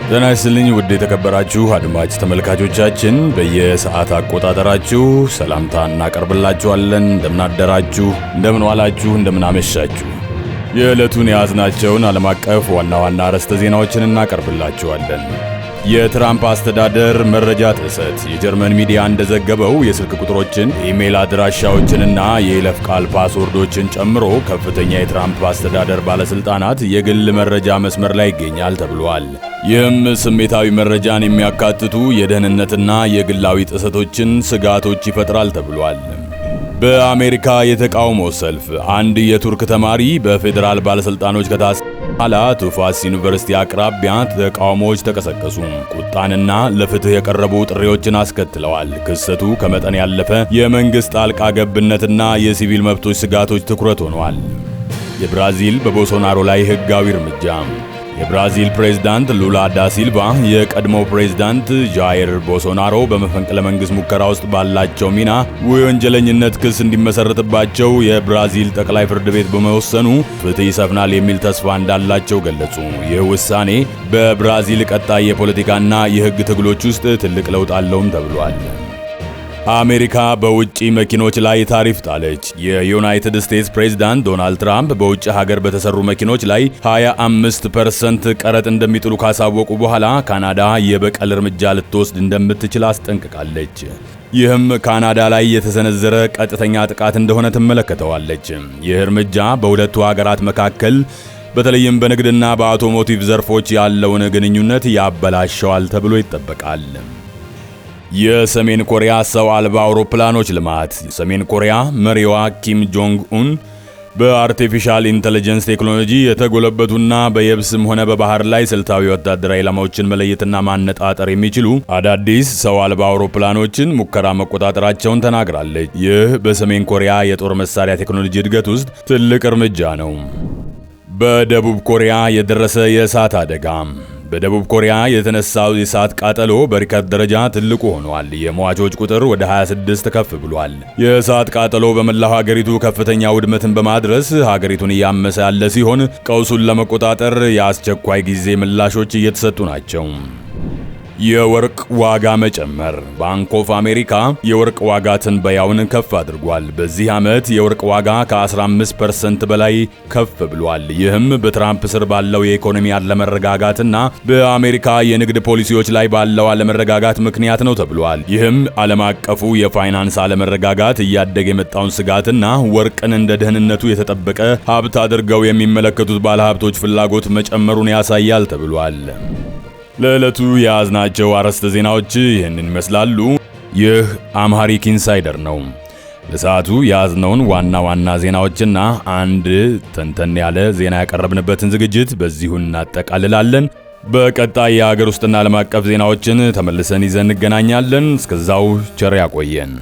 ጤና ይስጥልኝ ውድ የተከበራችሁ አድማጭ ተመልካቾቻችን፣ በየሰዓት አቆጣጠራችሁ ሰላምታ እናቀርብላችኋለን። እንደምናደራችሁ፣ እንደምንዋላችሁ፣ እንደምናመሻችሁ የዕለቱን የያዝናቸውን ዓለም አቀፍ ዋና ዋና አርዕስተ ዜናዎችን እናቀርብላችኋለን። የትራምፕ አስተዳደር መረጃ ጥሰት። የጀርመን ሚዲያ እንደዘገበው የስልክ ቁጥሮችን፣ ኢሜል አድራሻዎችንና የይለፍ ቃል ፓስወርዶችን ጨምሮ ከፍተኛ የትራምፕ አስተዳደር ባለስልጣናት የግል መረጃ መስመር ላይ ይገኛል ተብሏል። ይህም ስሜታዊ መረጃን የሚያካትቱ የደህንነትና የግላዊ ጥሰቶችን ስጋቶች ይፈጥራል ተብሏል። በአሜሪካ የተቃውሞ ሰልፍ። አንድ የቱርክ ተማሪ በፌዴራል ባለስልጣኖች ከታሰረ በኋላ ቱፋስ ዩኒቨርሲቲ አቅራቢያ ተቃውሞዎች ተቀሰቀሱ። ቁጣንና ለፍትህ የቀረቡ ጥሪዎችን አስከትለዋል። ክስተቱ ከመጠን ያለፈ የመንግስት ጣልቃ ገብነትና የሲቪል መብቶች ስጋቶች ትኩረት ሆኗል። የብራዚል በቦልሶናሮ ላይ ህጋዊ እርምጃ። የብራዚል ፕሬዝዳንት ሉላ ዳ ሲልቫ የቀድሞው ፕሬዝዳንት ጃይር ቦልሶናሮ በመፈንቅለ መንግስት ሙከራ ውስጥ ባላቸው ሚና የወንጀለኝነት ክስ እንዲመሰረትባቸው የብራዚል ጠቅላይ ፍርድ ቤት በመወሰኑ ፍትህ ይሰፍናል የሚል ተስፋ እንዳላቸው ገለጹ። ይህ ውሳኔ በብራዚል ቀጣይ የፖለቲካና የህግ ትግሎች ውስጥ ትልቅ ለውጥ አለውም ተብሏል። አሜሪካ በውጪ መኪኖች ላይ ታሪፍ ጣለች። የዩናይትድ ስቴትስ ፕሬዝዳንት ዶናልድ ትራምፕ በውጭ ሀገር በተሰሩ መኪኖች ላይ 25% ቀረጥ እንደሚጥሉ ካሳወቁ በኋላ ካናዳ የበቀል እርምጃ ልትወስድ እንደምትችል አስጠንቅቃለች። ይህም ካናዳ ላይ የተሰነዘረ ቀጥተኛ ጥቃት እንደሆነ ትመለከተዋለች። ይህ እርምጃ በሁለቱ ሀገራት መካከል በተለይም በንግድና በአውቶሞቲቭ ዘርፎች ያለውን ግንኙነት ያበላሸዋል ተብሎ ይጠበቃል። የሰሜን ኮሪያ ሰው አልባ አውሮፕላኖች ልማት። ሰሜን ኮሪያ መሪዋ ኪም ጆንግ ኡን በአርቲፊሻል ኢንተለጀንስ ቴክኖሎጂ የተጎለበቱና በየብስም ሆነ በባህር ላይ ስልታዊ ወታደራዊ ኢላማዎችን መለየትና ማነጣጠር የሚችሉ አዳዲስ ሰው አልባ አውሮፕላኖችን ሙከራ መቆጣጠራቸውን ተናግራለች። ይህ በሰሜን ኮሪያ የጦር መሳሪያ ቴክኖሎጂ እድገት ውስጥ ትልቅ እርምጃ ነው። በደቡብ ኮሪያ የደረሰ የእሳት አደጋ። በደቡብ ኮሪያ የተነሳው የእሳት ቃጠሎ በሪከርድ ደረጃ ትልቁ ሆኗል። የሟቾች ቁጥር ወደ 26 ከፍ ብሏል። የእሳት ቃጠሎ በመላው ሀገሪቱ ከፍተኛ ውድመትን በማድረስ ሀገሪቱን እያመሰ ያለ ሲሆን ቀውሱን ለመቆጣጠር የአስቸኳይ ጊዜ ምላሾች እየተሰጡ ናቸው። የወርቅ ዋጋ መጨመር። ባንክ ኦፍ አሜሪካ የወርቅ ዋጋ ትንበያውን ከፍ አድርጓል። በዚህ ዓመት የወርቅ ዋጋ ከ15% በላይ ከፍ ብሏል። ይህም በትራምፕ ስር ባለው የኢኮኖሚ አለመረጋጋትና በአሜሪካ የንግድ ፖሊሲዎች ላይ ባለው አለመረጋጋት ምክንያት ነው ተብሏል። ይህም ዓለም አቀፉ የፋይናንስ አለመረጋጋት እያደገ የመጣውን ስጋትና ወርቅን እንደ ደህንነቱ የተጠበቀ ሀብት አድርገው የሚመለከቱት ባለሀብቶች ፍላጎት መጨመሩን ያሳያል ተብሏል። ለዕለቱ የያዝናቸው አርዕስተ ዜናዎች ይህንን ይመስላሉ። ይህ አምሃሪክ ኢንሳይደር ነው። ለሰዓቱ የያዝነውን ዋና ዋና ዜናዎችና አንድ ተንተን ያለ ዜና ያቀረብንበትን ዝግጅት በዚሁ እናጠቃልላለን። በቀጣይ የሀገር ውስጥና ዓለም አቀፍ ዜናዎችን ተመልሰን ይዘን እንገናኛለን። እስከዛው ቸር ያቆየን።